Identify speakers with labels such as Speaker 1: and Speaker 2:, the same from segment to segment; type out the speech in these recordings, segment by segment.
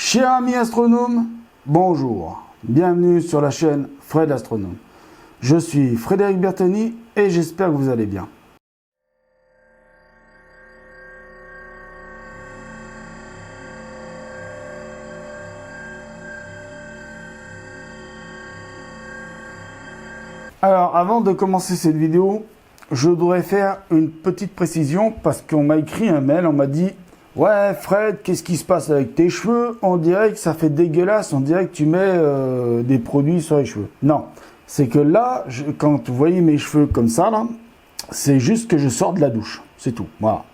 Speaker 1: Chers amis astronomes, bonjour, bienvenue sur la chaîne Fred Astronome. Je suis Frédéric Bertoni et j'espère que vous allez bien. Alors avant de commencer cette vidéo, je voudrais faire une petite précision parce qu'on m'a écrit un mail, on m'a dit « Ouais Fred, qu'est-ce qui se passe avec tes cheveux? On dirait que ça fait dégueulasse, on dirait que tu mets des produits sur les cheveux. » Non, c'est que là, quand vous voyez mes cheveux comme ça, là, c'est juste que je sors de la douche, c'est tout. Voilà.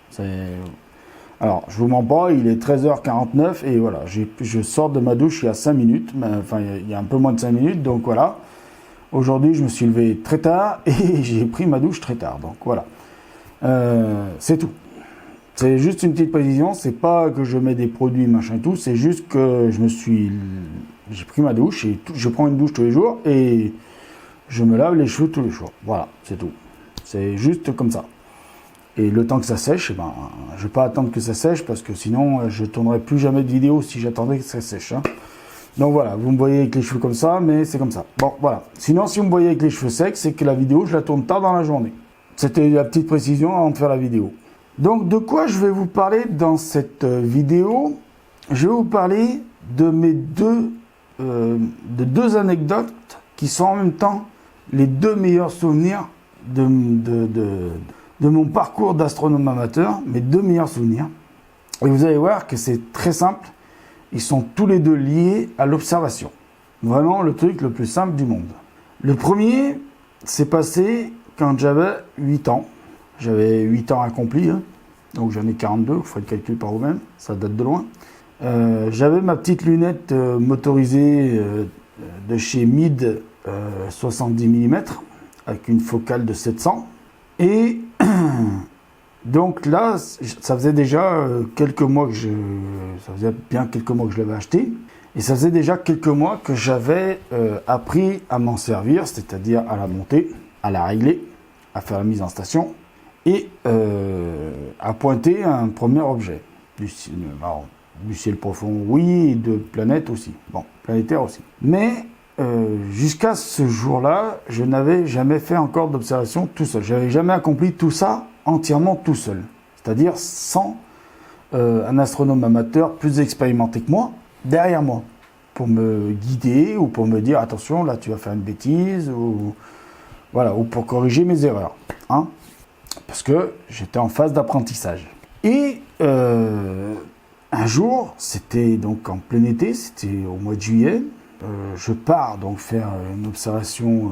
Speaker 1: Alors, je vous mens pas, il est 13h49 et voilà, je sors de ma douche il y a 5 minutes, enfin il y a un peu moins de 5 minutes, donc voilà. Aujourd'hui, je me suis levé très tard et j'ai pris ma douche très tard. Donc voilà, c'est tout. C'est juste une petite précision. C'est pas que je mets des produits machin et tout. C'est juste que j'ai pris ma douche et je prends une douche tous les jours et je me lave les cheveux tous les jours. Voilà, c'est tout. C'est juste comme ça. Et le temps que ça sèche, je ne vais pas attendre que ça sèche parce que sinon je tournerai plus jamais de vidéo si j'attendais que ça sèche. Hein. Donc voilà, vous me voyez avec les cheveux comme ça, mais c'est comme ça. Bon, voilà. Sinon, si vous me voyez avec les cheveux secs, c'est que la vidéo, je la tourne tard dans la journée. C'était la petite précision avant de faire la vidéo. Donc, de quoi je vais vous parler dans cette vidéo? Je vais vous parler de mes deux anecdotes qui sont en même temps les deux meilleurs souvenirs de mon parcours d'astronome amateur, mes deux meilleurs souvenirs. Et vous allez voir que c'est très simple. Ils sont tous les deux liés à l'observation. Vraiment le truc le plus simple du monde. Le premier s'est passé quand j'avais 8 ans. J'avais 8 ans accomplis, hein. Donc j'en ai 42, vous faites le calcul par vous-même, ça date de loin. J'avais ma petite lunette motorisée de chez Meade 70 mm avec une focale de 700. Et donc là, ça faisait déjà quelques mois que ça faisait bien quelques mois que je l'avais acheté. Et ça faisait déjà quelques mois que j'avais appris à m'en servir, c'est-à-dire à la monter, à la régler, à faire la mise en station et à pointer un premier objet. Du ciel profond, oui, et de planètes aussi. Bon, planétaire aussi. Mais jusqu'à ce jour-là, je n'avais jamais fait encore d'observation tout seul. Je n'avais jamais accompli tout ça entièrement tout seul, c'est-à-dire sans un astronome amateur plus expérimenté que moi derrière moi pour me guider ou pour me dire attention là tu vas faire une bêtise ou voilà, ou pour corriger mes erreurs, hein, parce que j'étais en phase d'apprentissage. Et un jour, c'était donc en plein été, c'était au mois de juillet. Je pars donc faire une observation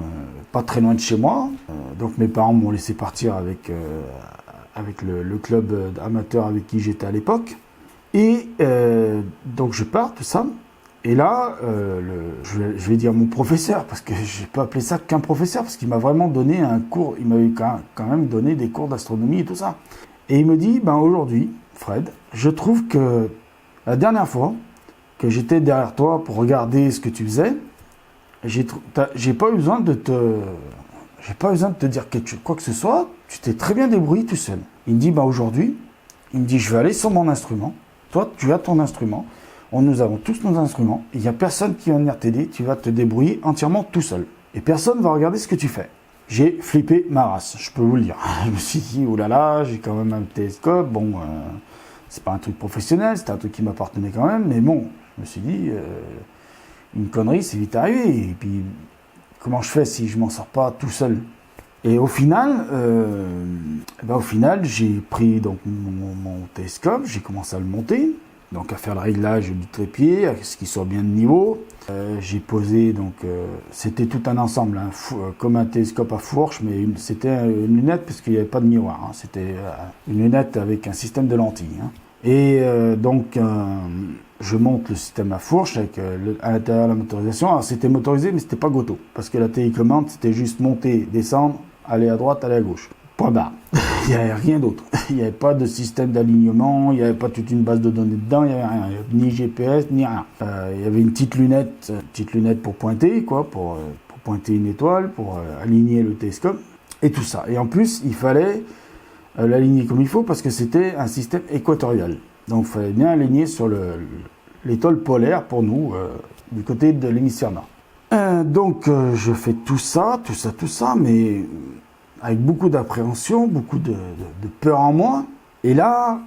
Speaker 1: pas très loin de chez moi. Donc mes parents m'ont laissé partir avec le club amateur avec qui j'étais à l'époque. Et donc je pars, tout ça. Et là, je vais dire mon professeur, parce que je n'ai pas appelé ça qu'un professeur, parce qu'il m'a vraiment donné un cours, il m'avait quand même donné des cours d'astronomie et tout ça. Et il me dit, aujourd'hui, Fred, je trouve que la dernière fois, que j'étais derrière toi pour regarder ce que tu faisais, j'ai pas eu besoin de te dire quoi que ce soit, tu t'es très bien débrouillé tout seul. Il me dit, aujourd'hui, il me dit, je vais aller sur mon instrument, toi tu as ton instrument, nous avons tous nos instruments, il n'y a personne qui va venir t'aider, tu vas te débrouiller entièrement tout seul. Et personne va regarder ce que tu fais. J'ai flippé ma race, je peux vous le dire. Je me suis dit, oh là là, j'ai quand même un télescope, c'est pas un truc professionnel, c'était un truc qui m'appartenait quand même, mais bon, je me suis dit, une connerie, c'est vite arrivé. Et puis, comment je fais si je m'en sors pas tout seul? Et au final, j'ai pris donc mon télescope, j'ai commencé à le monter, donc à faire le réglage du trépied, à ce qu'il soit bien de niveau. J'ai posé, donc, c'était tout un ensemble, hein, comme un télescope à fourche, mais c'était une lunette parce qu'il n'y avait pas de miroir. Hein, c'était une lunette avec un système de lentilles. Hein. Et donc, je monte le système à fourche avec à l'intérieur la motorisation. Alors, c'était motorisé, mais c'était pas Goto. Parce que la télécommande, c'était juste monter, descendre, aller à droite, aller à gauche. Point barre. Il n'y avait rien d'autre. Il n'y avait pas de système d'alignement, il n'y avait pas toute une base de données dedans, il n'y avait rien. Ni GPS, ni rien. Il y avait une petite lunette pour pointer, quoi, pour pointer une étoile, pour aligner le télescope, et tout ça. Et en plus, il fallait l'aligner comme il faut parce que c'était un système équatorial. Donc il fallait bien aligner sur l'étoile polaire pour nous, du côté de l'hémisphère nord. Donc je fais tout ça, mais avec beaucoup d'appréhension, beaucoup de peur en moi. Et là,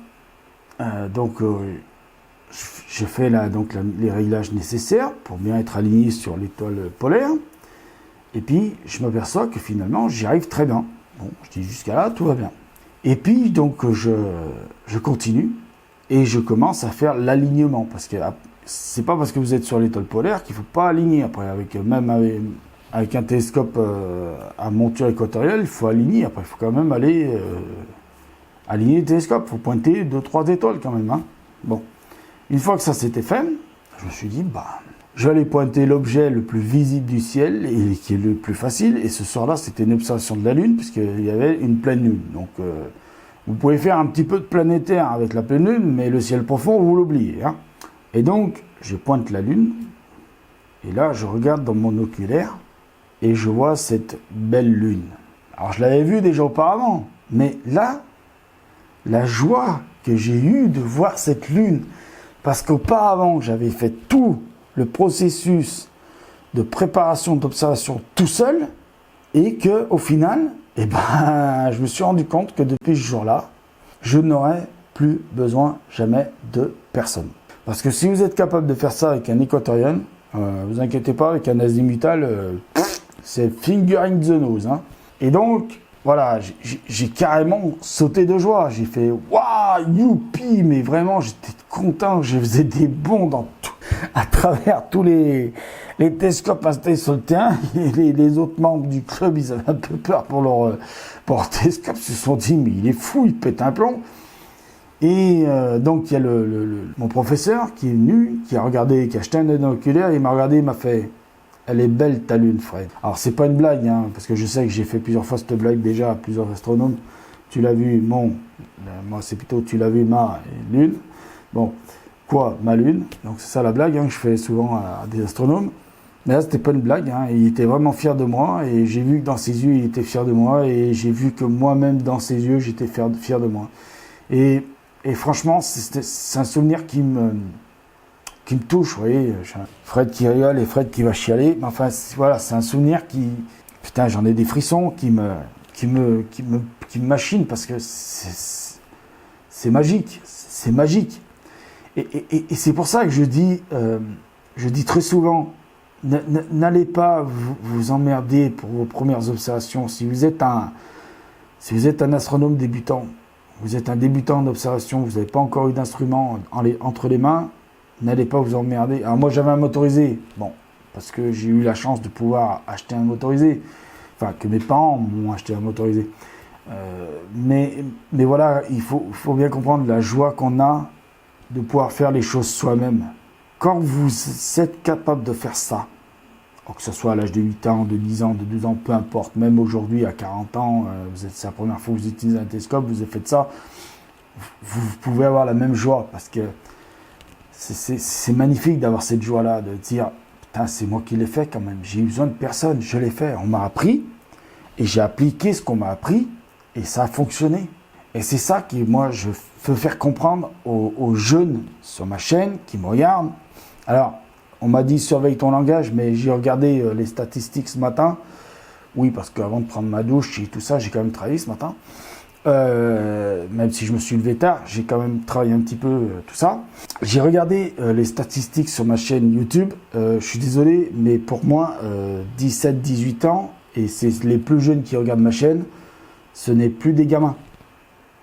Speaker 1: je fais les réglages nécessaires pour bien être aligné sur l'étoile polaire. Et puis, je m'aperçois que finalement, j'y arrive très bien. Bon, je dis jusqu'à là, tout va bien. Et puis, donc, je continue et je commence à faire l'alignement. Parce que c'est pas parce que vous êtes sur l'étoile polaire qu'il ne faut pas aligner. Après, même avec un télescope à monture équatoriale, il faut aligner. Après, il faut quand même aller aligner le télescope. Il faut pointer 2-3 étoiles quand même. Hein. Bon. Une fois que ça s'était fait, je me suis dit, je vais aller pointer l'objet le plus visible du ciel et qui est le plus facile. Et ce soir-là, c'était une observation de la Lune, puisqu'il y avait une pleine Lune. Donc, vous pouvez faire un petit peu de planétaire avec la pleine Lune, mais le ciel profond, vous l'oubliez. Hein. Et donc, je pointe la Lune, et là, je regarde dans mon oculaire, et je vois cette belle Lune. Alors, je l'avais vue déjà auparavant, mais là, la joie que j'ai eue de voir cette Lune, parce qu'auparavant, j'avais fait tout le processus de préparation d'observation tout seul, et que au final, je me suis rendu compte que depuis ce jour-là, je n'aurais plus besoin jamais de personne. Parce que si vous êtes capable de faire ça avec un équatorien, vous inquiétez pas, avec un azimutal, c'est finger in the nose. Hein. Et donc, voilà, j'ai carrément sauté de joie. J'ai fait waouh, youpi, mais vraiment, j'étais content. Je faisais des bonds à travers tous les télescopes installés sur le terrain. Et les autres membres du club, ils avaient un peu peur pour leur télescope. Ils se sont dit, mais il est fou, il pète un plomb. Et donc, il y a mon professeur qui est venu, qui a regardé, qui a acheté un oculaire, il m'a regardé, il m'a fait. Elle est belle ta Lune, Fred. Alors, c'est pas une blague, hein, parce que je sais que j'ai fait plusieurs fois cette blague déjà à plusieurs astronomes. Tu l'as vu, moi c'est plutôt tu l'as vu ma Lune. Bon, quoi, ma Lune. Donc, c'est ça la blague hein, que je fais souvent à des astronomes. Mais là, c'était pas une blague. Hein, il était vraiment fier de moi et j'ai vu que dans ses yeux, il était fier de moi et j'ai vu que moi-même, dans ses yeux, j'étais fier de moi. Et franchement, c'est un souvenir qui me touche, vous voyez, Fred qui rigole et Fred qui va chialer, mais enfin, voilà, c'est un souvenir qui, putain, j'en ai des frissons qui me machinent parce que c'est magique, et c'est pour ça que je dis très souvent, n'allez pas vous emmerder pour vos premières observations. Si vous êtes un astronome débutant, vous êtes un débutant d'observation, vous n'avez pas encore eu d'instrument entre les mains, n'allez pas vous emmerder. Alors moi j'avais un motorisé, bon, parce que j'ai eu la chance de pouvoir acheter un motorisé, enfin que mes parents m'ont acheté un motorisé. Mais voilà, il faut bien comprendre la joie qu'on a de pouvoir faire les choses soi-même. Quand vous êtes capable de faire ça, que ce soit à l'âge de 8 ans, de 10 ans, de 12 ans, peu importe, même aujourd'hui à 40 ans, c'est la première fois que vous utilisez un télescope, vous avez fait ça, vous pouvez avoir la même joie parce que c'est magnifique d'avoir cette joie-là, de dire putain, c'est moi qui l'ai fait quand même, j'ai eu besoin de personne, je l'ai fait, on m'a appris et j'ai appliqué ce qu'on m'a appris et ça a fonctionné. Et c'est ça que moi je veux faire comprendre aux jeunes sur ma chaîne qui me regardent. Alors, on m'a dit surveille ton langage, mais j'ai regardé les statistiques ce matin. Oui, parce qu'avant de prendre ma douche et tout ça, j'ai quand même travaillé ce matin. Même si je me suis levé tard, j'ai quand même travaillé un petit peu tout ça. J'ai regardé les statistiques sur ma chaîne YouTube. Je suis désolé, mais pour moi, 17-18 ans, et c'est les plus jeunes qui regardent ma chaîne, ce n'est plus des gamins,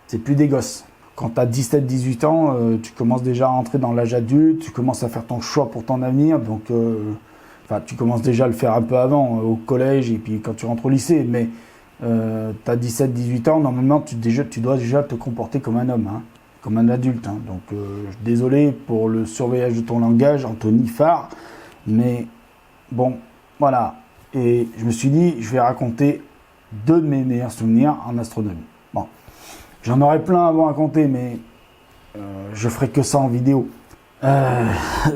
Speaker 1: c'est plus des gosses. Quand tu as 17-18 ans, tu commences déjà à entrer dans l'âge adulte, tu commences à faire ton choix pour ton avenir, donc tu commences déjà à le faire un peu avant, au collège et puis quand tu rentres au lycée, mais tu as 17-18 ans, normalement tu dois déjà te comporter comme un homme, hein, comme un adulte. Hein. Donc désolé pour le surveillage de ton langage, Anthony Farr, mais bon, voilà. Et je me suis dit, je vais raconter 2 de mes meilleurs souvenirs en astronomie. Bon, j'en aurais plein à vous raconter, mais je ferai que ça en vidéo.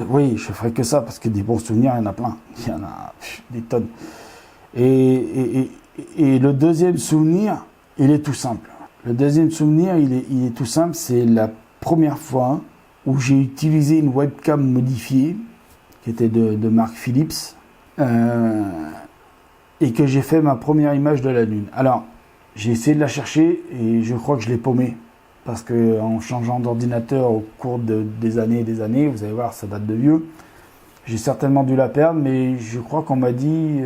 Speaker 1: Oui, je ferai que ça parce que des bons souvenirs, il y en a plein. Il y en a des tonnes. Et le deuxième souvenir, il est tout simple. Le deuxième souvenir, il est tout simple. C'est la première fois où j'ai utilisé une webcam modifiée, qui était de marque Philips, et que j'ai fait ma première image de la Lune. Alors, j'ai essayé de la chercher et je crois que je l'ai paumée. Parce qu'en changeant d'ordinateur au cours des années, vous allez voir, ça date de vieux, j'ai certainement dû la perdre, mais je crois qu'on m'a dit,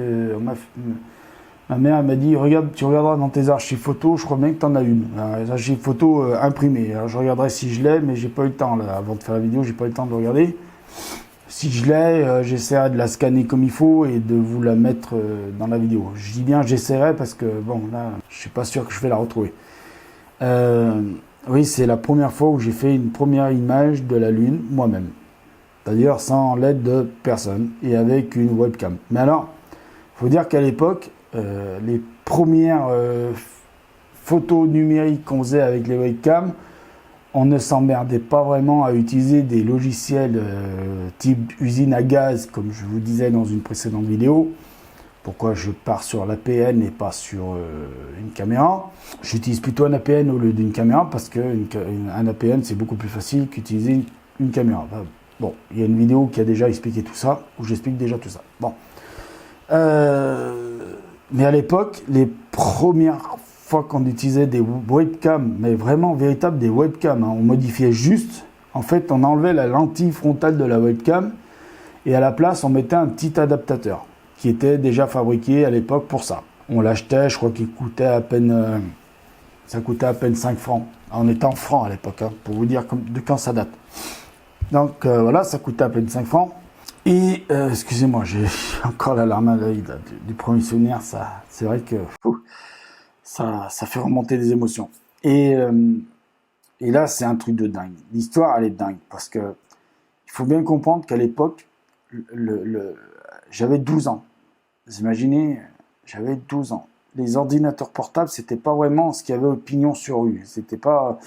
Speaker 1: ma mère m'a dit, regarde, tu regarderas dans tes archives photos, je crois bien que tu en as une. Les archives photos imprimées. Alors je regarderai si je l'ai, mais j'ai pas eu le temps, là, avant de faire la vidéo, j'ai pas eu le temps de le regarder. Si je l'ai, j'essaierai de la scanner comme il faut et de vous la mettre dans la vidéo. Je dis bien j'essaierai parce que, bon, là, je suis pas sûr que je vais la retrouver. Oui, c'est la première fois où j'ai fait une première image de la Lune moi-même. C'est-à-dire sans l'aide de personne et avec une webcam. Mais alors, il faut dire qu'à l'époque, les premières photos numériques qu'on faisait avec les webcams, on ne s'emmerdait pas vraiment à utiliser des logiciels type usine à gaz, comme je vous disais dans une précédente vidéo. Pourquoi je pars sur l'APN et pas sur une caméra. J'utilise plutôt un APN au lieu d'une caméra parce qu'un APN c'est beaucoup plus facile qu'utiliser une caméra. Bon, il y a une vidéo qui a déjà expliqué tout ça, où j'explique déjà tout ça. Bon. Mais à l'époque, les premières fois qu'on utilisait des webcams, mais vraiment véritables des webcams, hein, on modifiait juste, en fait on enlevait la lentille frontale de la webcam et à la place on mettait un petit adaptateur qui était déjà fabriqué à l'époque pour ça. On l'achetait, je crois qu'il coûtait à peine, ça coûtait à peine 5 francs. On était en francs à l'époque, hein, pour vous dire de quand ça date. Donc voilà, ça coûtait à peine 5 francs. Et excusez-moi, j'ai encore la larme à l'œil du premier souvenir. Ça, c'est vrai que ça fait remonter des émotions. Et là, c'est un truc de dingue. L'histoire, elle est dingue parce que il faut bien comprendre qu'à l'époque, j'avais 12 ans. Vous imaginez, j'avais 12 ans. Les ordinateurs portables, c'était pas vraiment ce qu'il y avait opinion sur rue. C'était pas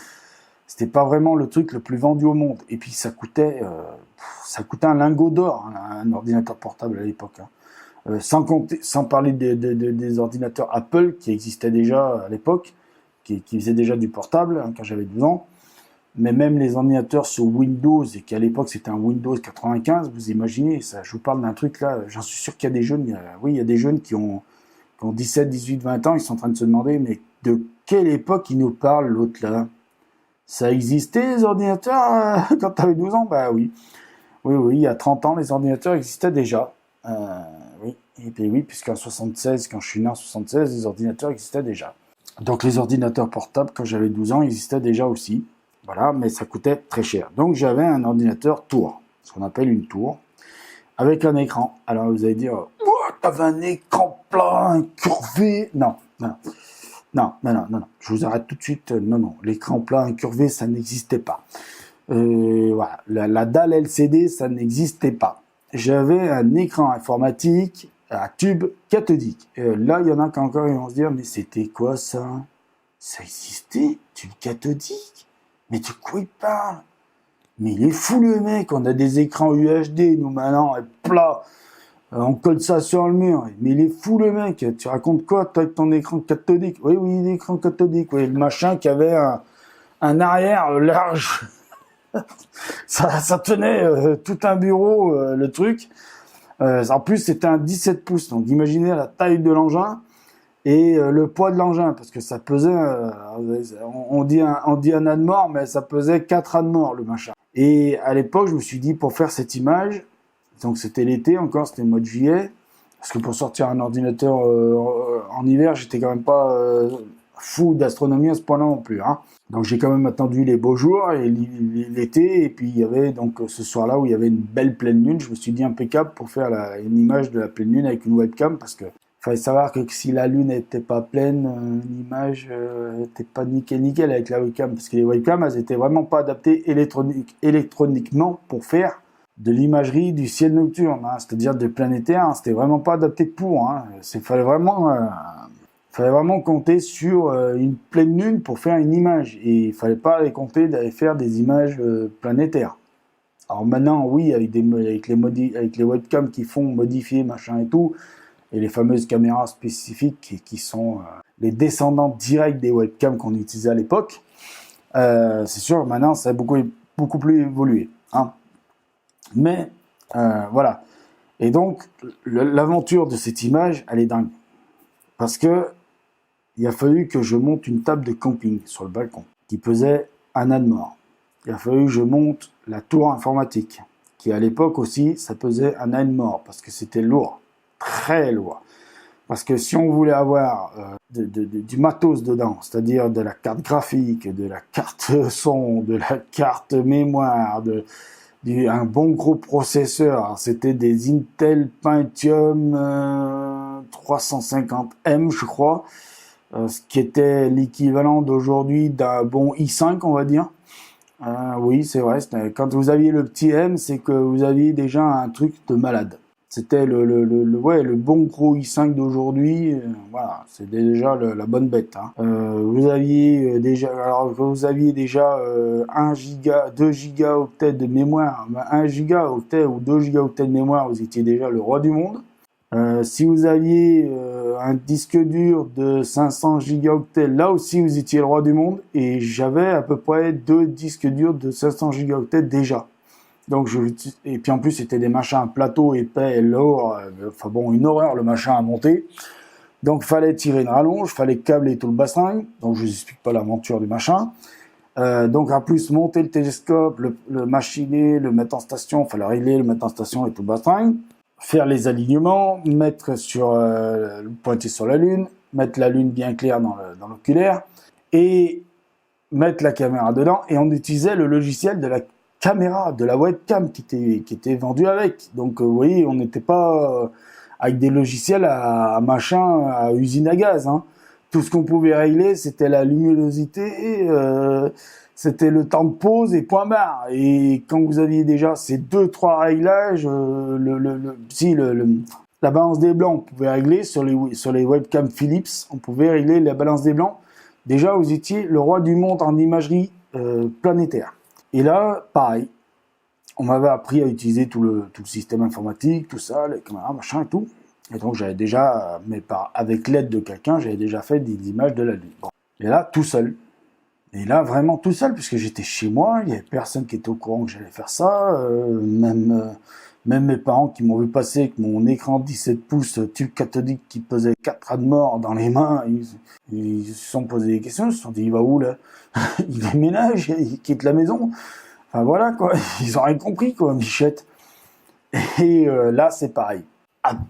Speaker 1: vraiment le truc le plus vendu au monde. Et puis ça coûtait un lingot d'or, hein, un ordinateur portable à l'époque. Hein. Sans parler des ordinateurs Apple qui existaient déjà à l'époque, qui faisaient déjà du portable hein, quand j'avais 12 ans. Mais même les ordinateurs sur Windows, et qu'à l'époque c'était un Windows 95, vous imaginez, ça, je vous parle d'un truc là, j'en suis sûr qu'il y a des jeunes, il y a des jeunes qui ont 17, 18, 20 ans, ils sont en train de se demander, mais de quelle époque ils nous parlent l'autre là? Ça existait les ordinateurs quand tu avais 12 ans? Bah oui. Oui, il y a 30 ans, les ordinateurs existaient déjà. Oui, et puis oui, puisqu'en 76, quand je suis né en 76, les ordinateurs existaient déjà. Donc les ordinateurs portables, quand j'avais 12 ans, existaient déjà aussi. Voilà, mais ça coûtait très cher. Donc j'avais un ordinateur tour, ce qu'on appelle une tour, avec un écran. Alors vous allez dire, oh, t'avais un écran plat, incurvé. Non. Je vous arrête tout de suite. Non. L'écran plat, incurvé, ça n'existait pas. Voilà, la dalle LCD, ça n'existait pas. J'avais un écran informatique à tube cathodique. Là, il y en a qui encore ils vont se dire, mais c'était quoi ça? Ça existait? Tube cathodique? Mais de quoi il parle? Mais il est fou le mec, on a des écrans UHD, nous maintenant, plat, on colle ça sur le mur. Mais il est fou le mec, tu racontes quoi toi avec ton écran cathodique? Oui, l'écran cathodique, oui, le machin qui avait un arrière large. ça tenait tout un bureau, le truc. En plus, c'était un 17 pouces, donc imaginez la taille de l'engin et le poids de l'engin, parce que ça pesait, on dit un âne mort, mais ça pesait 4 ânes morts, le machin. Et à l'époque, je me suis dit, pour faire cette image, donc c'était l'été encore, c'était le mois de juillet, parce que pour sortir un ordinateur en hiver, j'étais quand même pas fou d'astronomie à ce point-là non plus, hein. Donc j'ai quand même attendu les beaux jours et l'été, et puis il y avait donc ce soir-là où il y avait une belle pleine lune. Je me suis dit impeccable pour faire une image de la pleine lune avec une webcam, parce que fallait savoir que si la lune n'était pas pleine, l'image n'était pas nickel avec la webcam, parce que les webcams elles étaient vraiment pas adaptées électroniquement pour faire de l'imagerie du ciel nocturne, hein, c'est-à-dire de planétaire, hein, c'était vraiment pas adapté pour, hein, fallait vraiment compter sur une pleine lune pour faire une image, et il fallait pas aller compter d'aller faire des images planétaires. Alors maintenant, oui, avec les webcams qui font modifier machin et tout, et les fameuses caméras spécifiques qui sont les descendants directs des webcams qu'on utilisait à l'époque, c'est sûr, maintenant ça a beaucoup beaucoup plus évolué, hein. Mais voilà. Et donc, l'aventure de cette image, elle est dingue. Parce que il a fallu que je monte une table de camping sur le balcon, qui pesait un âne mort. Il a fallu que je monte la tour informatique, qui à l'époque aussi, ça pesait un âne mort, parce que c'était lourd, très lourd. Parce que si on voulait avoir du matos dedans, c'est-à-dire de la carte graphique, de la carte son, de la carte mémoire, un bon gros processeur, c'était des Intel Pentium 350M, je crois, ce qui était l'équivalent d'aujourd'hui d'un bon i5, on va dire. Oui, c'est vrai, quand vous aviez le petit M, c'est que vous aviez déjà un truc de malade. C'était le bon gros i5 d'aujourd'hui, voilà, c'est déjà la bonne bête, hein. Vous aviez déjà 1 giga, 2 gigaoctets de mémoire, 1 gigaoctet ou 2 gigaoctets de mémoire, vous étiez déjà le roi du monde. Si vous aviez un disque dur de 500 gigaoctets, là aussi vous étiez le roi du monde, et j'avais à peu près 2 disques durs de 500 gigaoctets déjà. Donc et puis en plus c'était des machins à plateau épais, lourds, enfin bon, une horreur le machin à monter. Donc fallait tirer une rallonge, fallait câbler tout le bassin, donc je vous explique pas l'aventure du machin. Donc en plus monter le télescope, le machiner, le mettre en station, fallait régler, le mettre en station et tout le bassin. Faire les alignements, mettre le pointer sur la lune, mettre la lune bien claire dans l'oculaire, et mettre la caméra dedans, et on utilisait le logiciel de la caméra, de la webcam qui était vendue avec. Donc vous voyez, on n'était pas avec des logiciels à usine à gaz, hein. Tout ce qu'on pouvait régler, c'était la luminosité, c'était le temps de pause et point barre. Et quand vous aviez déjà ces 2-3 réglages, la balance des blancs, on pouvait régler sur les webcams Philips, on pouvait régler la balance des blancs. Déjà, vous étiez le roi du monde en imagerie planétaire. Et là, pareil, on m'avait appris à utiliser tout le système informatique, tout ça, les caméras, machin et tout. Et donc j'avais déjà, avec l'aide de quelqu'un, j'avais déjà fait des images de la Lune. Bon. Et là, tout seul. Et là, vraiment tout seul, puisque j'étais chez moi, il n'y avait personne qui était au courant que j'allais faire ça, même mes parents qui m'ont vu passer avec mon écran 17 pouces tube cathodique qui pesait 4 ânes morts dans les mains, ils se sont posé des questions, ils se sont dit, il va où là? Il déménage, il quitte la maison. Enfin voilà quoi, ils ont rien compris quoi, Michette. Et là, c'est pareil.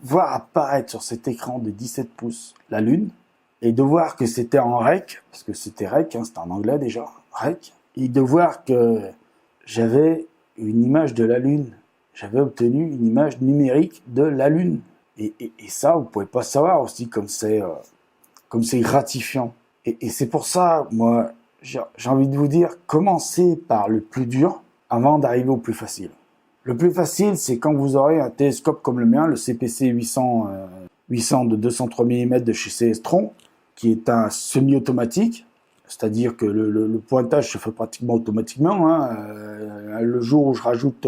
Speaker 1: Voir apparaître sur cet écran de 17 pouces la Lune, et de voir que c'était en REC, parce que c'était REC, hein, c'était en anglais déjà, REC, et de voir que j'avais une image de la Lune, j'avais obtenu une image numérique de la Lune. Et ça, vous pouvez pas savoir aussi comme c'est gratifiant. Et c'est pour ça, moi, j'ai envie de vous dire, commencez par le plus dur avant d'arriver au plus facile. Le plus facile, c'est quand vous aurez un télescope comme le mien, le CPC 800 de 203 mm de chez CS-Tron, qui est un semi-automatique, c'est-à-dire que le pointage se fait pratiquement automatiquement, hein. Le jour où je rajoute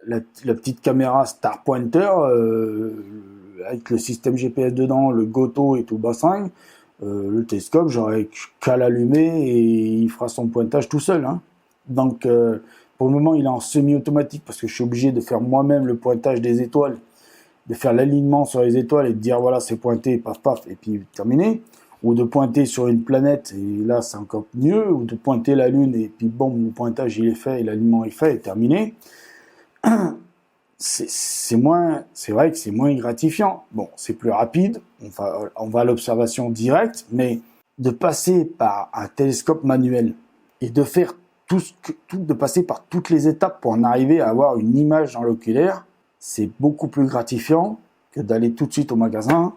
Speaker 1: la petite caméra Star Pointer, avec le système GPS dedans, le Goto et tout le bassin, le télescope, j'aurai qu'à l'allumer et il fera son pointage tout seul, hein. Donc, pour le moment, il est en semi-automatique parce que je suis obligé de faire moi-même le pointage des étoiles, de faire l'alignement sur les étoiles et de dire voilà, c'est pointé, paf, paf, et puis terminé. Ou de pointer sur une planète, et là, c'est encore mieux. Ou de pointer la Lune, et puis bon, mon pointage, il est fait, et l'alignement est fait, et terminé. C'est vrai que c'est moins gratifiant. Bon, c'est plus rapide, on va à l'observation directe, mais de passer par un télescope manuel et de faire de passer par toutes les étapes pour en arriver à avoir une image dans l'oculaire, c'est beaucoup plus gratifiant que d'aller tout de suite au magasin,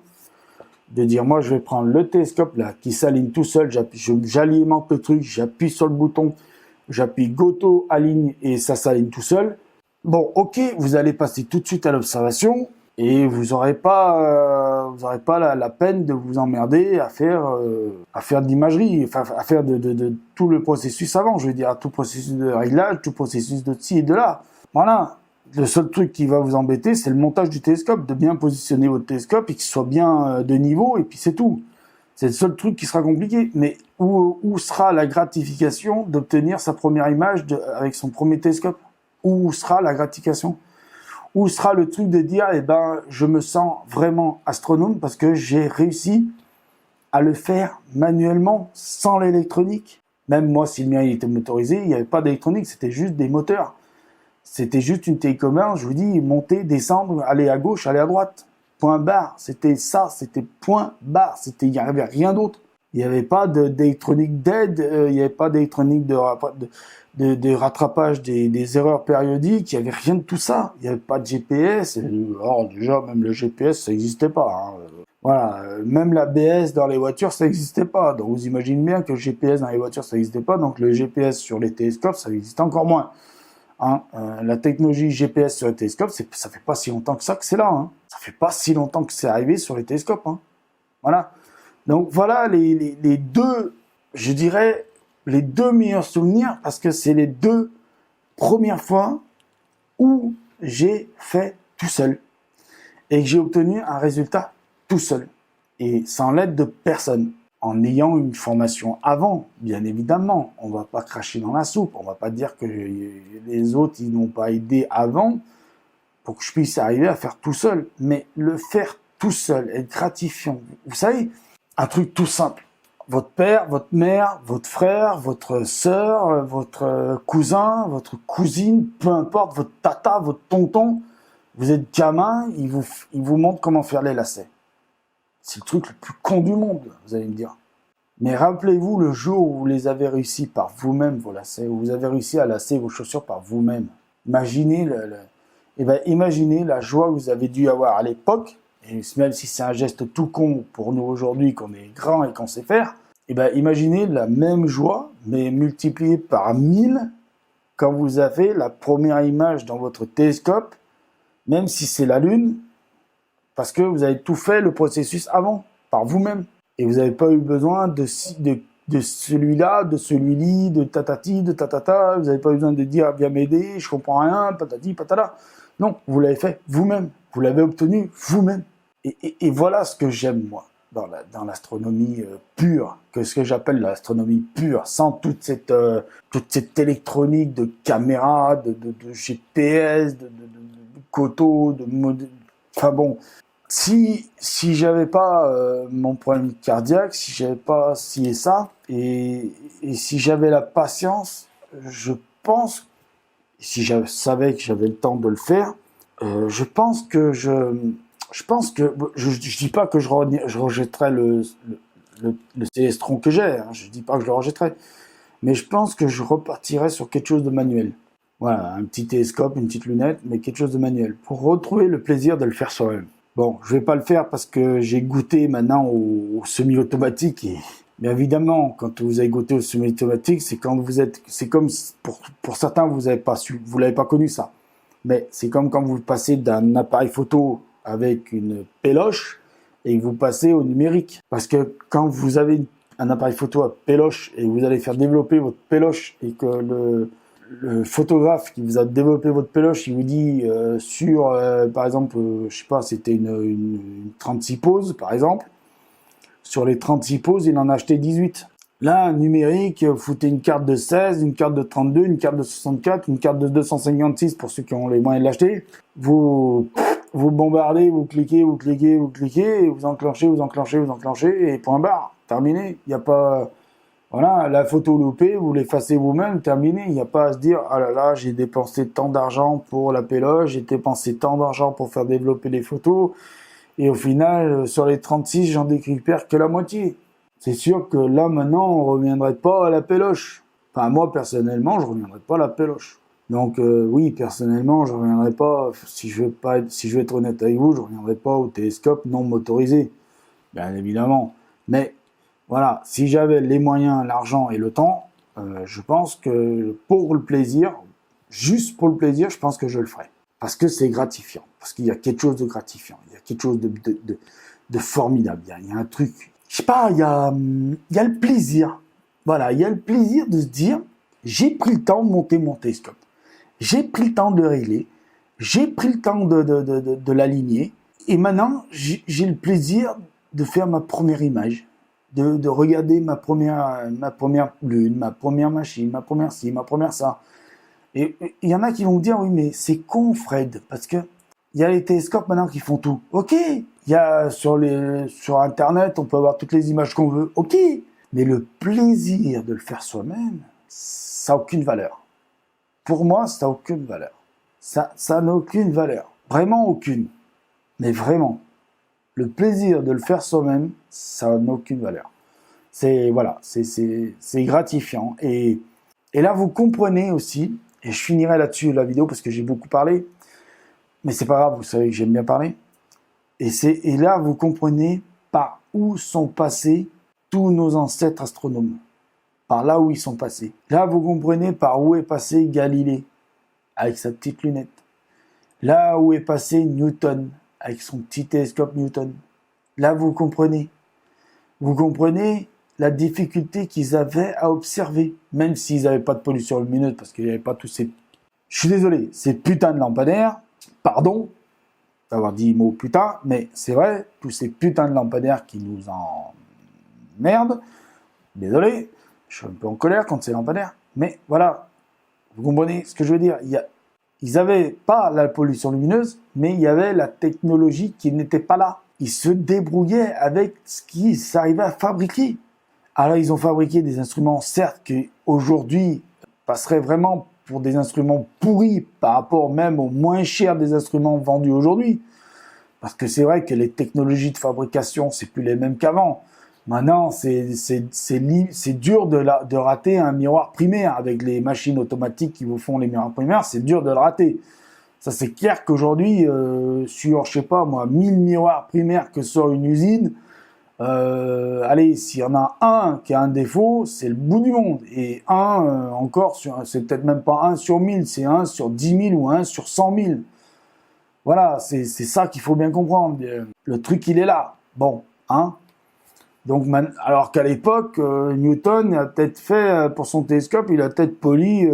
Speaker 1: de dire moi je vais prendre le télescope là qui s'aligne tout seul, j'alimente le truc, j'appuie sur le bouton, j'appuie Goto, aligne et ça s'aligne tout seul. Bon, ok, vous allez passer tout de suite à l'observation et vous n'aurez pas la peine de vous emmerder à faire de l'imagerie, enfin à faire de tout le processus avant, je veux dire, tout processus de réglage, tout processus de ci et de là. Voilà. Le seul truc qui va vous embêter, c'est le montage du télescope, de bien positionner votre télescope et qu'il soit bien de niveau, et puis c'est tout. C'est le seul truc qui sera compliqué. Mais où sera la gratification d'obtenir sa première image avec son premier télescope? Où sera la gratification? Où sera le truc de dire, eh ben, je me sens vraiment astronome parce que j'ai réussi à le faire manuellement, sans l'électronique. Même moi, si le mien il était motorisé, il n'y avait pas d'électronique, c'était juste des moteurs. C'était juste une télécommande, je vous dis, monter, descendre, aller à gauche, aller à droite. Point barre, c'était ça, c'était point barre, il n'y avait rien d'autre. Il n'y avait pas d'électronique d'aide, il n'y avait pas d'électronique de rattrapage des erreurs périodiques, il n'y avait rien de tout ça. Il n'y avait pas de GPS, alors déjà, même le GPS, ça n'existait pas. Hein. Voilà, même l'ABS dans les voitures, ça n'existait pas. Donc vous imaginez bien que le GPS dans les voitures, ça n'existait pas, donc le GPS sur les télescopes, ça existe encore moins. Hein, la technologie GPS sur les télescopes, ça fait pas si longtemps que ça que c'est là. Hein. Ça fait pas si longtemps que c'est arrivé sur les télescopes. Hein. Voilà. Donc voilà les deux, je dirais, les deux meilleurs souvenirs parce que c'est les deux premières fois où j'ai fait tout seul et que j'ai obtenu un résultat tout seul et sans l'aide de personne. En ayant une formation avant, bien évidemment, on va pas cracher dans la soupe, on va pas dire que les autres ils n'ont pas aidé avant pour que je puisse arriver à faire tout seul, mais le faire tout seul est gratifiant. Vous savez, un truc tout simple. Votre père, votre mère, votre frère, votre sœur, votre cousin, votre cousine, peu importe, votre tata, votre tonton, vous êtes gamin, il vous montre comment faire les lacets. C'est le truc le plus con du monde, vous allez me dire. Mais rappelez-vous le jour où vous les avez réussi par vous-même, vos lacets, où vous avez réussi à lasser vos chaussures par vous-même. Imaginez, imaginez la joie que vous avez dû avoir à l'époque, et même si c'est un geste tout con pour nous aujourd'hui, qu'on est grand et qu'on sait faire, imaginez la même joie, mais multipliée par 1000, quand vous avez la première image dans votre télescope, même si c'est la Lune, parce que vous avez tout fait le processus avant, par vous-même. Et vous n'avez pas eu besoin de celui-là, de celui-là, de tatati, de tatata. Vous n'avez pas eu besoin de dire viens m'aider, je comprends rien, patati, patala. Non, vous l'avez fait vous-même. Vous l'avez obtenu vous-même. Et voilà ce que j'aime, moi, dans l'astronomie pure, ce que j'appelle l'astronomie pure, sans toute cette électronique de caméra, de GPS, de coteaux, enfin bon. Si j'avais pas mon problème cardiaque, si j'avais pas ci et ça, et si j'avais la patience, je pense, si je savais que j'avais le temps de le faire, je pense que je dis pas que je rejetterais le Célestron que j'ai, hein, je dis pas que je le rejetterais, mais je pense que je repartirais sur quelque chose de manuel. Voilà, un petit télescope, une petite lunette, mais quelque chose de manuel, pour retrouver le plaisir de le faire soi-même. Bon, je vais pas le faire parce que j'ai goûté maintenant au semi-automatique et bien évidemment, quand vous avez goûté au semi-automatique, c'est comme pour certains vous l'avez pas connu ça. Mais c'est comme quand vous passez d'un appareil photo avec une péloche et vous passez au numérique. Parce que quand vous avez un appareil photo à péloche et vous allez faire développer votre péloche et que le photographe qui vous a développé votre péloche, il vous dit par exemple, je sais pas, c'était une 36 poses, par exemple. Sur les 36 poses, il en a acheté 18. Là, un numérique, vous foutez une carte de 16, une carte de 32, une carte de 64, une carte de 256 pour ceux qui ont les moyens de l'acheter. Vous bombardez, vous cliquez, et vous enclenchez, et point barre, terminé. Il n'y a pas... Voilà, la photo loupée, vous l'effacez vous-même, terminé. Il n'y a pas à se dire, ah là là, j'ai dépensé tant d'argent pour la péloche, j'ai dépensé tant d'argent pour faire développer les photos, et au final, sur les 36, j'en récupère que la moitié. C'est sûr que là, maintenant, on reviendrait pas à la péloche. Enfin, moi, personnellement, je reviendrai pas à la péloche. Donc, oui, personnellement, je reviendrai pas, si je veux être honnête avec vous, je reviendrai pas au télescope non motorisé. Bien évidemment. Mais, voilà, si j'avais les moyens, l'argent et le temps, je pense que pour le plaisir, juste pour le plaisir, je pense que je le ferais. Parce que c'est gratifiant. Parce qu'il y a quelque chose de gratifiant. Il y a quelque chose de formidable. Il y a un truc. Je sais pas, il y a le plaisir. Voilà, il y a le plaisir de se dire, j'ai pris le temps de monter mon télescope. J'ai pris le temps de le régler. J'ai pris le temps de l'aligner. Et maintenant, j'ai le plaisir de faire ma première image. de regarder ma première lune, ma première machine, ma première ci, ma première ça. Et il y en a qui vont me dire, oui, mais c'est con, Fred, parce que il y a les télescopes maintenant qui font tout. Ok, il y a sur Internet, on peut avoir toutes les images qu'on veut. Ok, mais le plaisir de le faire soi-même, ça n'a aucune valeur. Pour moi, ça n'a aucune valeur. Ça n'a aucune valeur. Vraiment aucune. Mais vraiment. Le plaisir de le faire soi-même, ça n'a aucune valeur. C'est gratifiant. Et là, vous comprenez aussi, et je finirai là-dessus la vidéo parce que j'ai beaucoup parlé, mais c'est pas grave, vous savez que j'aime bien parler. Et là, vous comprenez par où sont passés tous nos ancêtres astronomes. Par là où ils sont passés. Là, vous comprenez par où est passé Galilée, avec sa petite lunette. Là où est passé Newton, avec son petit télescope Newton. Là, vous comprenez. Vous comprenez la difficulté qu'ils avaient à observer, même s'ils n'avaient pas de pollution lumineuse, parce qu'il n'y avait pas tous ces... Je suis désolé, ces putains de lampadaires, pardon d'avoir dit le mot putain, mais c'est vrai, tous ces putains de lampadaires qui nous emmerdent, désolé, je suis un peu en colère contre ces lampadaires, mais voilà, vous comprenez ce que je veux dire. Ils n'avaient pas la pollution lumineuse, mais il y avait la technologie qui n'était pas là. Ils se débrouillaient avec ce qu'ils arrivaient à fabriquer. Alors ils ont fabriqué des instruments, certes, qui aujourd'hui passeraient vraiment pour des instruments pourris par rapport même aux moins chers des instruments vendus aujourd'hui. Parce que c'est vrai que les technologies de fabrication, c'est plus les mêmes qu'avant. Maintenant, c'est dur de rater un miroir primaire avec les machines automatiques qui vous font les miroirs primaires. C'est dur de le rater. Ça, c'est clair qu'aujourd'hui, sur, je sais pas moi, 1000 miroirs primaires que sort une usine, allez, s'il y en a un qui a un défaut, c'est le bout du monde. Et encore, c'est peut-être même pas 1 sur 1000, c'est 1 sur 10 000 ou 1 sur 100 000. Voilà, c'est ça qu'il faut bien comprendre. Le truc, il est là. Bon, hein. Donc, alors qu'à l'époque, Newton a peut-être fait, pour son télescope, il a peut-être poli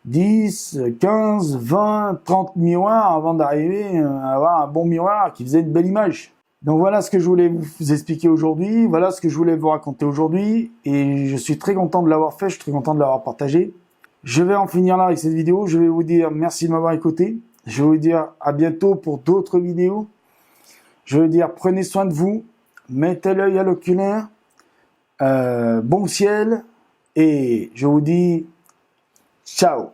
Speaker 1: 10, 15, 20, 30 miroirs avant d'arriver à avoir un bon miroir qui faisait une belle image. Donc voilà ce que je voulais vous expliquer aujourd'hui, voilà ce que je voulais vous raconter aujourd'hui, et je suis très content de l'avoir fait, je suis très content de l'avoir partagé. Je vais en finir là avec cette vidéo, je vais vous dire merci de m'avoir écouté, je vais vous dire à bientôt pour d'autres vidéos, je vais vous dire prenez soin de vous, mettez l'œil à l'oculaire, bon ciel, et je vous dis ciao.